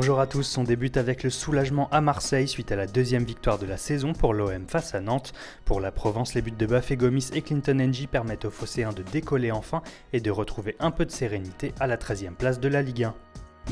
Bonjour à tous, on débute avec le soulagement à Marseille suite à la deuxième victoire de la saison pour l'OM face à Nantes. Pour la Provence, les buts de Bafé Gomis et Clinton N'Jie permettent aux Phocéens de décoller enfin et de retrouver un peu de sérénité à la 13e place de la Ligue 1.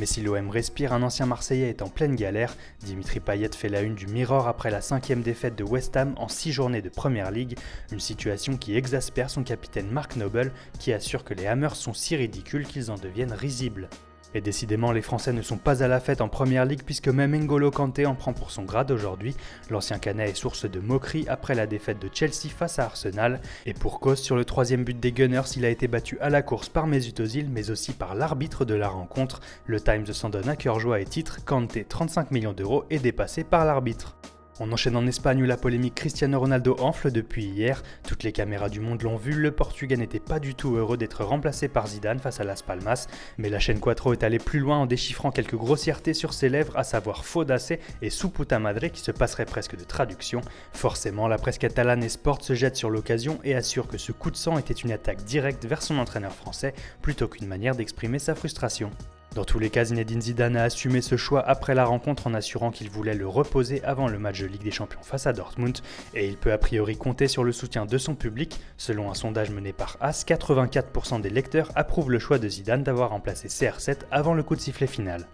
Mais si l'OM respire, un ancien Marseillais est en pleine galère. Dimitri Payet fait la une du Mirror après la 5e défaite de West Ham en 6 journées de Premier League, une situation qui exaspère son capitaine Mark Noble qui assure que les Hammers sont si ridicules qu'ils en deviennent risibles. Et décidément, les Français ne sont pas à la fête en Première Ligue puisque même N'Golo Kanté en prend pour son grade aujourd'hui. L'ancien Canet est source de moqueries après la défaite de Chelsea face à Arsenal. Et pour cause, sur le 3e but des Gunners, il a été battu à la course par Mesut Özil mais aussi par l'arbitre de la rencontre. Le Times s'en donne à cœur joie et titre « Kanté, 35 millions d'euros, est dépassé par l'arbitre ». On enchaîne en Espagne où la polémique Cristiano Ronaldo enfle depuis hier. Toutes les caméras du monde l'ont vu, le Portugais n'était pas du tout heureux d'être remplacé par Zidane face à Las Palmas. Mais la chaîne Quattro est allée plus loin en déchiffrant quelques grossièretés sur ses lèvres, à savoir fodasse et su puta madre qui se passerait presque de traduction. Forcément, la presse catalane et Sport se jette sur l'occasion et assure que ce coup de sang était une attaque directe vers son entraîneur français plutôt qu'une manière d'exprimer sa frustration. Dans tous les cas, Zinedine Zidane a assumé ce choix après la rencontre en assurant qu'il voulait le reposer avant le match de Ligue des Champions face à Dortmund et il peut a priori compter sur le soutien de son public. Selon un sondage mené par AS, 84% des lecteurs approuvent le choix de Zidane d'avoir remplacé CR7 avant le coup de sifflet final.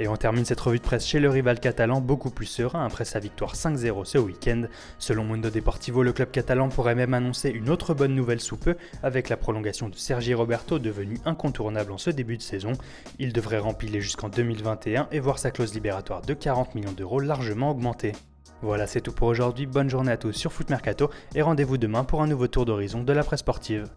Et on termine cette revue de presse chez le rival catalan beaucoup plus serein après sa victoire 5-0 ce week-end. Selon Mundo Deportivo, le club catalan pourrait même annoncer une autre bonne nouvelle sous peu avec la prolongation de Sergi Roberto devenu incontournable en ce début de saison. Il devrait remplir jusqu'en 2021 et voir sa clause libératoire de 40 millions d'euros largement augmenter. Voilà, c'est tout pour aujourd'hui, bonne journée à tous sur Foot Mercato et rendez-vous demain pour un nouveau tour d'horizon de la presse sportive.